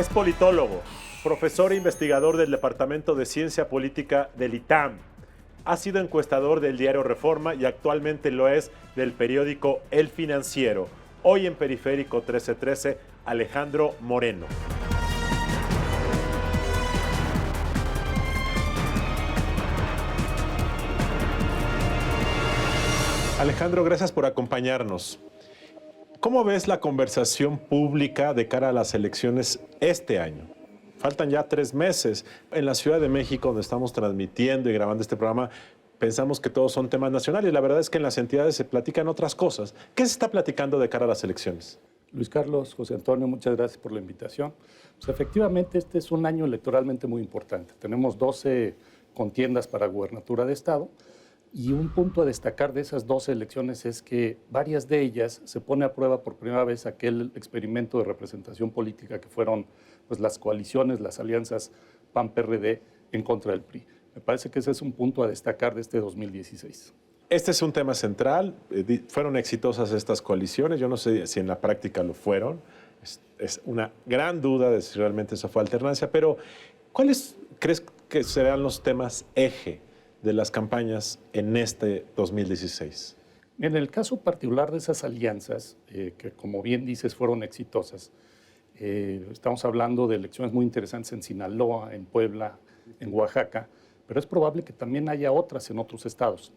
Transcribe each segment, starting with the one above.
Es politólogo, profesor e investigador del Departamento de Ciencia Política del ITAM. Ha sido encuestador del diario Reforma y actualmente lo es del periódico El Financiero. Hoy en Periférico 1313, Alejandro Moreno. Alejandro, gracias por acompañarnos. ¿Cómo ves la conversación pública de cara a las elecciones este año? Faltan ya 3 meses. En la Ciudad de México, donde estamos transmitiendo y grabando este programa, pensamos que todos son temas nacionales. La verdad es que en las entidades se platican otras cosas. ¿Qué se está platicando de cara a las elecciones? Luis Carlos, José Antonio, muchas gracias por la invitación. Pues efectivamente, este es un año electoralmente muy importante. Tenemos 12 contiendas para gubernatura de Estado. Y un punto a destacar de esas 12 elecciones es que varias de ellas se pone a prueba por primera vez aquel experimento de representación política que fueron pues, las coaliciones, las alianzas PAN-PRD en contra del PRI. Me parece que ese es un punto a destacar de este 2016. Este es un tema central. ¿Fueron exitosas estas coaliciones? Yo no sé si en la práctica lo fueron. Es una gran duda de si realmente eso fue alternancia, pero ¿cuáles crees que serán los temas eje de las campañas en este 2016? En el caso particular de esas alianzas, que como bien dices fueron exitosas, estamos hablando de elecciones muy interesantes en Sinaloa, en Puebla, en Oaxaca, pero es probable que también haya otras en otros estados.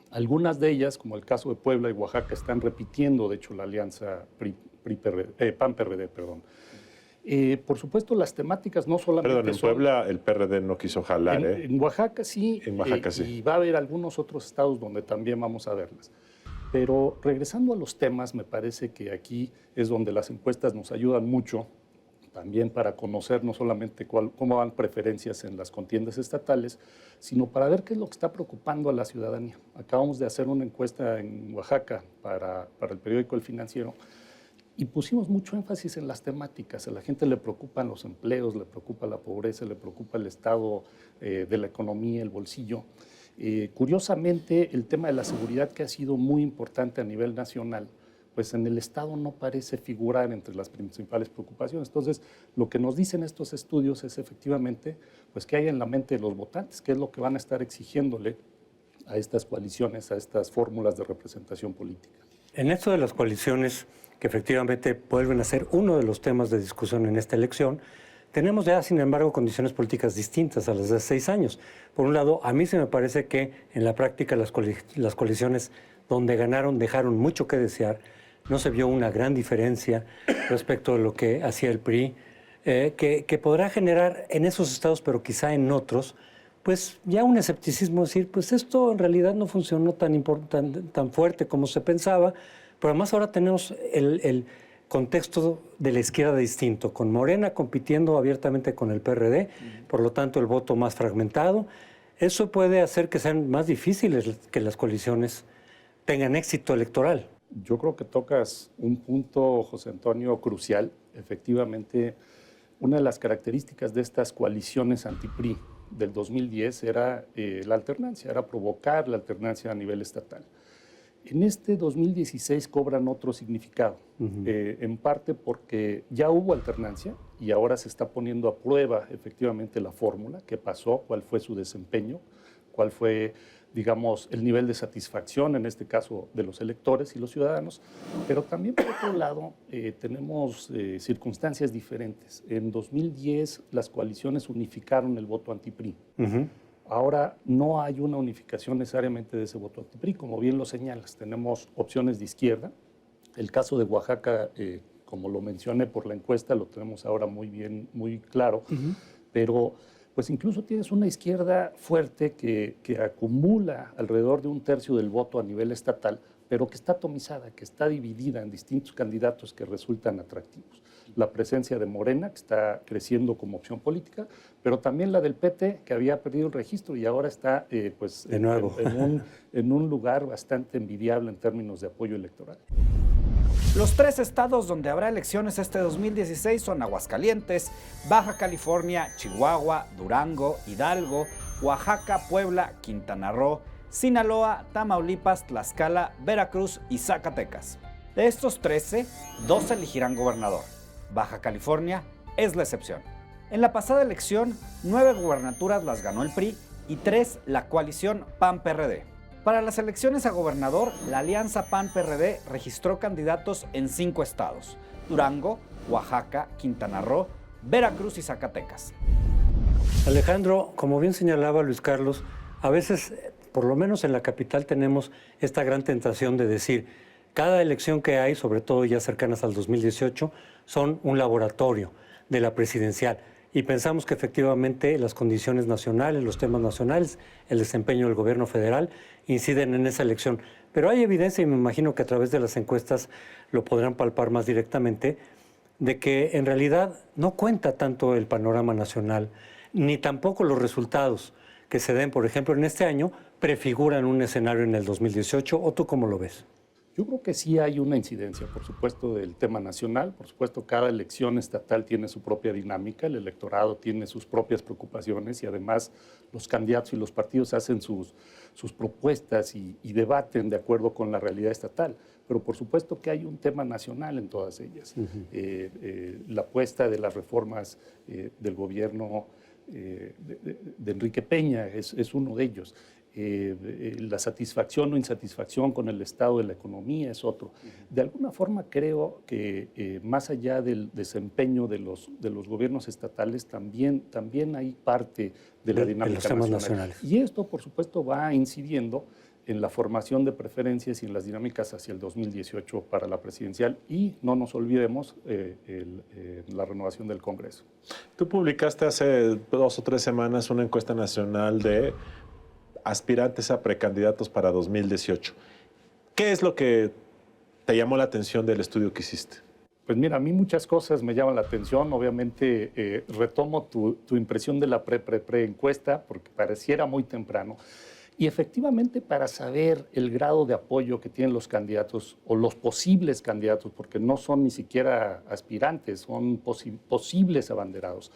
Algunas de ellas, como el caso de Puebla y Oaxaca, están repitiendo, de hecho, la alianza PAN-PRD. Por supuesto, las temáticas no solamente Perdón, en Puebla el PRD no quiso jalar, En Oaxaca sí. En Oaxaca sí. Y va a haber algunos otros estados donde también vamos a verlas. Pero regresando a los temas, me parece que aquí es donde las encuestas nos ayudan mucho, también para conocer no solamente cómo van preferencias en las contiendas estatales, sino para ver qué es lo que está preocupando a la ciudadanía. Acabamos de hacer una encuesta en Oaxaca para el periódico El Financiero, y pusimos mucho énfasis en las temáticas. A la gente le preocupan los empleos, le preocupa la pobreza, le preocupa el estado de la economía, el bolsillo. Curiosamente, el tema de la seguridad, que ha sido muy importante a nivel nacional, pues en el estado no parece figurar entre las principales preocupaciones. Entonces, lo que nos dicen estos estudios es efectivamente pues, qué hay en la mente de los votantes, qué es lo que van a estar exigiéndole a estas coaliciones, a estas fórmulas de representación política. En esto de las coaliciones, que efectivamente vuelven a ser uno de los temas de discusión en esta elección, tenemos ya, sin embargo, condiciones políticas distintas a las de 6 años. Por un lado, a mí se me parece que en la práctica las coaliciones donde ganaron dejaron mucho que desear. No se vio una gran diferencia respecto de lo que hacía el PRI, que podrá generar en esos estados, pero quizá en otros, pues ya un escepticismo, decir, pues esto en realidad no funcionó tan fuerte como se pensaba. Pero además ahora tenemos el contexto de la izquierda distinto, con Morena compitiendo abiertamente con el PRD, por lo tanto el voto más fragmentado. Eso puede hacer que sean más difíciles que las coaliciones tengan éxito electoral. Yo creo que tocas un punto, José Antonio, crucial. Efectivamente, una de las características de estas coaliciones anti-PRI del 2010 era la alternancia, era provocar la alternancia a nivel estatal. En este 2016 cobran otro significado, en parte porque ya hubo alternancia y ahora se está poniendo a prueba efectivamente la fórmula, qué pasó, cuál fue su desempeño, cuál fue, digamos, el nivel de satisfacción, en este caso, de los electores y los ciudadanos. Pero también, por otro lado, tenemos circunstancias diferentes. En 2010 las coaliciones unificaron el voto anti-PRI. Ahora no hay una unificación necesariamente de ese voto anti-PRI, como bien lo señalas. Tenemos opciones de izquierda. El caso de Oaxaca, como lo mencioné por la encuesta, lo tenemos ahora muy bien, muy claro. Pero pues incluso tienes una izquierda fuerte que acumula alrededor de 1/3 del voto a nivel estatal, pero que está atomizada, que está dividida en distintos candidatos que resultan atractivos. La presencia de Morena, que está creciendo como opción política, pero también la del PT, que había perdido el registro y ahora está pues, de nuevo en un lugar bastante envidiable en términos de apoyo electoral. Los 3 estados donde habrá elecciones este 2016 son Aguascalientes, Baja California, Chihuahua, Durango, Hidalgo, Oaxaca, Puebla, Quintana Roo, Sinaloa, Tamaulipas, Tlaxcala, Veracruz y Zacatecas. De estos 13, 2 elegirán gobernador. Baja California, es la excepción. En la pasada elección, 9 gubernaturas las ganó el PRI y 3 la coalición PAN-PRD. Para las elecciones a gobernador, la alianza PAN-PRD registró candidatos en 5 estados: Durango, Oaxaca, Quintana Roo, Veracruz y Zacatecas. Alejandro, como bien señalaba Luis Carlos, a veces, por lo menos en la capital, tenemos esta gran tentación de decir, cada elección que hay, sobre todo ya cercanas al 2018, son un laboratorio de la presidencial. Y pensamos que efectivamente las condiciones nacionales, los temas nacionales, el desempeño del gobierno federal inciden en esa elección. Pero hay evidencia, y me imagino que a través de las encuestas lo podrán palpar más directamente, de que en realidad no cuenta tanto el panorama nacional, ni tampoco los resultados que se den, por ejemplo, en este año, prefiguran un escenario en el 2018. ¿O tú cómo lo ves? Yo creo que sí hay una incidencia, por supuesto, del tema nacional. Por supuesto, cada elección estatal tiene su propia dinámica, el electorado tiene sus propias preocupaciones y además los candidatos y los partidos hacen sus propuestas y debaten de acuerdo con la realidad estatal. Pero por supuesto que hay un tema nacional en todas ellas. La apuesta de las reformas del gobierno de Enrique Peña es uno de ellos. La satisfacción o insatisfacción con el estado de la economía es otro. De alguna forma creo que más allá del desempeño de los gobiernos estatales, también hay parte de la dinámica nacional. Y esto, por supuesto, va incidiendo en la formación de preferencias y en las dinámicas hacia el 2018 para la presidencial, y no nos olvidemos la renovación del Congreso. Tú publicaste hace 2 o 3 semanas una encuesta nacional de aspirantes a precandidatos para 2018. ¿Qué es lo que te llamó la atención del estudio que hiciste? Pues mira, a mí muchas cosas me llaman la atención. Obviamente retomo tu impresión de la pre-encuesta, porque pareciera muy temprano. Y efectivamente, para saber el grado de apoyo que tienen los candidatos o los posibles candidatos, porque no son ni siquiera aspirantes, son posibles abanderados,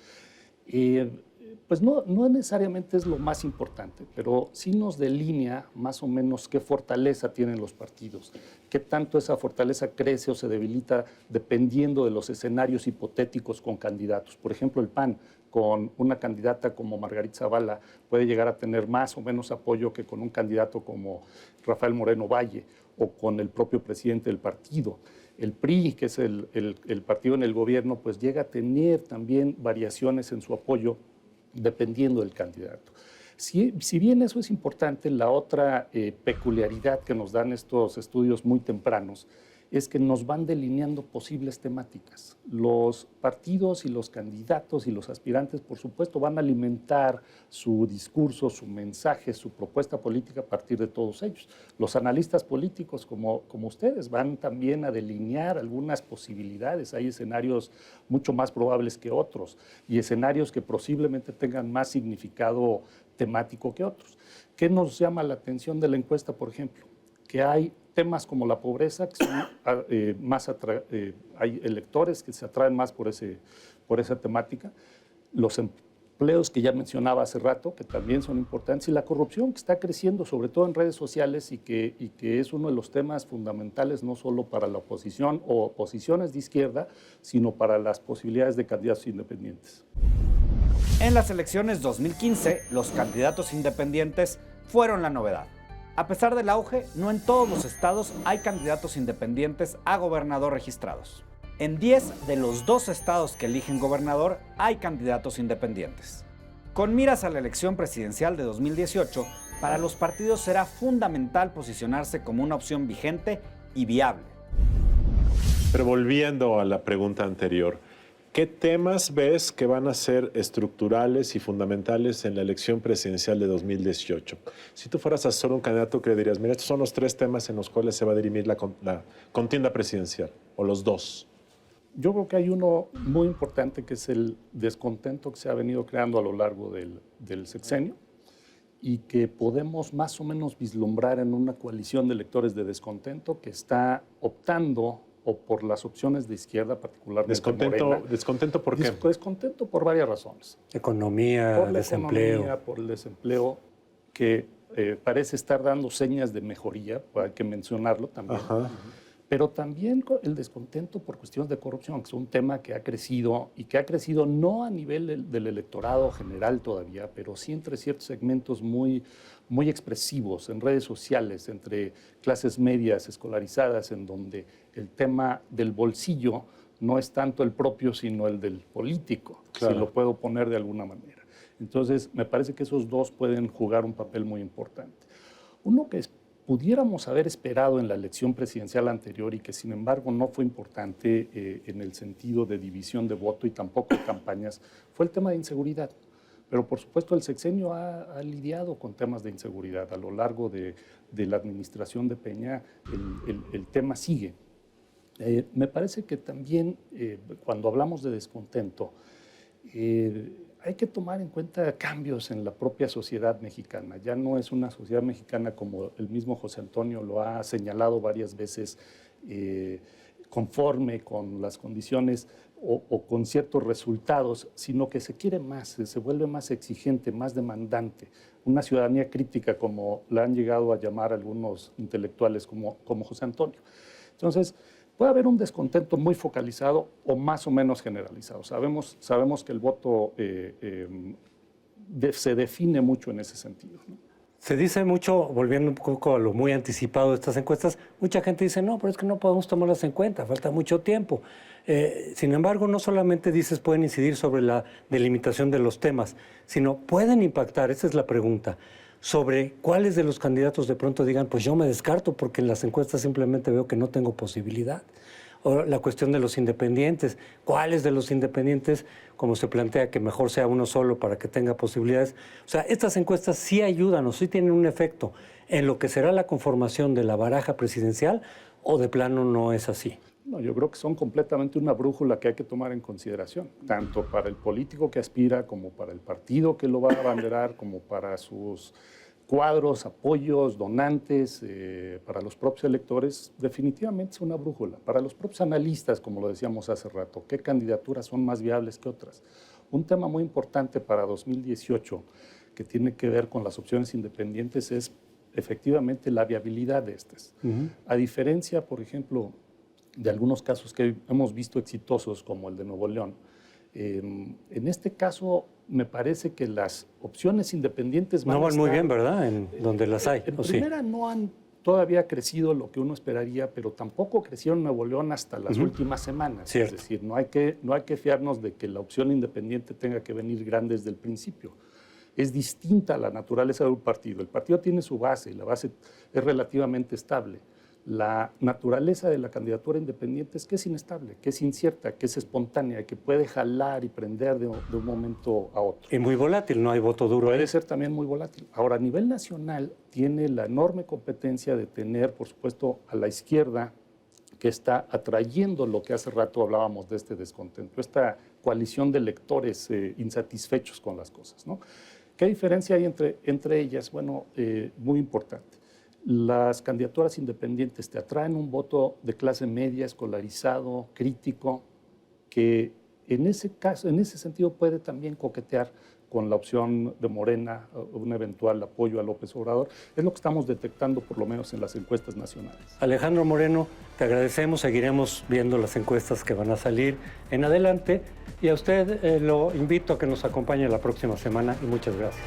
pues no necesariamente es lo más importante, pero sí nos delinea más o menos qué fortaleza tienen los partidos, qué tanto esa fortaleza crece o se debilita dependiendo de los escenarios hipotéticos con candidatos. Por ejemplo, el PAN, con una candidata como Margarita Zavala, puede llegar a tener más o menos apoyo que con un candidato como Rafael Moreno Valle o con el propio presidente del partido. El PRI, que es el partido en el gobierno, pues llega a tener también variaciones en su apoyo dependiendo del candidato. Si bien eso es importante, la otra peculiaridad que nos dan estos estudios muy tempranos es que nos van delineando posibles temáticas. Los partidos y los candidatos y los aspirantes, por supuesto, van a alimentar su discurso, su mensaje, su propuesta política a partir de todos ellos. Los analistas políticos, como ustedes, van también a delinear algunas posibilidades. Hay escenarios mucho más probables que otros y escenarios que posiblemente tengan más significado temático que otros. ¿Qué nos llama la atención de la encuesta, por ejemplo? Que hay temas como la pobreza, que son hay electores que se atraen más por esa temática, los empleos que ya mencionaba hace rato, que también son importantes, y la corrupción que está creciendo, sobre todo en redes sociales, y que es uno de los temas fundamentales no solo para la oposición o oposiciones de izquierda, sino para las posibilidades de candidatos independientes. En las elecciones 2015, los candidatos independientes fueron la novedad. A pesar del auge, no en todos los estados hay candidatos independientes a gobernador registrados. En 10 de los 12 estados que eligen gobernador hay candidatos independientes. Con miras a la elección presidencial de 2018, para los partidos será fundamental posicionarse como una opción vigente y viable. Pero volviendo a la pregunta anterior, ¿qué temas ves que van a ser estructurales y fundamentales en la elección presidencial de 2018? Si tú fueras a ser un candidato, ¿qué le dirías? Mira, estos son los 3 temas en los cuales se va a dirimir la contienda presidencial, o los 2. Yo creo que hay uno muy importante, que es el descontento que se ha venido creando a lo largo del sexenio y que podemos más o menos vislumbrar en una coalición de electores de descontento que está optando o por las opciones de izquierda, particularmente Morena. ¿Descontento por qué? Descontento por varias razones. Economía, por la desempleo. Economía, por el desempleo, que parece estar dando señas de mejoría, hay que mencionarlo también. Ajá. pero también el descontento por cuestiones de corrupción, que es un tema que ha crecido y que ha crecido no a nivel del electorado general todavía, pero sí entre ciertos segmentos muy expresivos en redes sociales, entre clases medias escolarizadas, en donde el tema del bolsillo no es tanto el propio, sino el del político, si lo puedo poner de alguna manera. Entonces, me parece que esos dos pueden jugar un papel muy importante. Uno que pudiéramos haber esperado en la elección presidencial anterior y que, sin embargo, no fue importante en el sentido de división de voto y tampoco de campañas, fue el tema de inseguridad. Pero, por supuesto, el sexenio ha lidiado con temas de inseguridad. A lo largo de la administración de Peña, el tema sigue. Me parece que también, cuando hablamos de descontento, hay que tomar en cuenta cambios en la propia sociedad mexicana. Ya no es una sociedad mexicana, como el mismo José Antonio lo ha señalado varias veces, conforme con las condiciones o con ciertos resultados, sino que se quiere más, se vuelve más exigente, más demandante. Una ciudadanía crítica, como la han llegado a llamar algunos intelectuales como José Antonio. Entonces, puede haber un descontento muy focalizado o más o menos generalizado. Sabemos que el voto se define mucho en ese sentido, ¿no? Se dice mucho, volviendo un poco a lo muy anticipado de estas encuestas, mucha gente dice, no, pero es que no podemos tomarlas en cuenta, falta mucho tiempo. Sin embargo, no solamente dices pueden incidir sobre la delimitación de los temas, sino pueden impactar, esa es la pregunta, sobre cuáles de los candidatos de pronto digan, pues yo me descarto porque en las encuestas simplemente veo que no tengo posibilidad. O la cuestión de los independientes, cuáles de los independientes, como se plantea, que mejor sea uno solo para que tenga posibilidades. O sea, estas encuestas sí ayudan o sí tienen un efecto en lo que será la conformación de la baraja presidencial, o de plano no es así. No, yo creo que son completamente una brújula que hay que tomar en consideración, tanto para el político que aspira, como para el partido que lo va a abanderar, como para sus cuadros, apoyos, donantes, para los propios electores. Definitivamente es una brújula. Para los propios analistas, como lo decíamos hace rato, ¿qué candidaturas son más viables que otras? Un tema muy importante para 2018, que tiene que ver con las opciones independientes, es efectivamente la viabilidad de estas. A diferencia, por ejemplo, de algunos casos que hemos visto exitosos, como el de Nuevo León, en este caso me parece que las opciones independientes no van muy bien, ¿verdad? En donde las hay. En primera, no han todavía crecido lo que uno esperaría, pero tampoco crecieron Nuevo León hasta las últimas semanas. Cierto. Es decir, no hay que fiarnos de que la opción independiente tenga que venir grande desde el principio. Es distinta la naturaleza de un partido. El partido tiene su base y la base es relativamente estable. La naturaleza de la candidatura independiente es que es inestable, que es incierta, que es espontánea, que puede jalar y prender de un momento a otro. Y muy volátil, no hay voto duro. Puede ser también muy volátil. Ahora, a nivel nacional, tiene la enorme competencia de tener, por supuesto, a la izquierda, que está atrayendo lo que hace rato hablábamos de este descontento, esta coalición de electores insatisfechos con las cosas, ¿no? ¿Qué diferencia hay entre ellas? Bueno, muy importante. Las candidaturas independientes te atraen un voto de clase media, escolarizado, crítico, que en ese caso, en ese sentido puede también coquetear con la opción de Morena, un eventual apoyo a López Obrador. Es lo que estamos detectando, por lo menos en las encuestas nacionales. Alejandro Moreno, te agradecemos, seguiremos viendo las encuestas que van a salir en adelante, y a usted lo invito a que nos acompañe la próxima semana, y muchas gracias.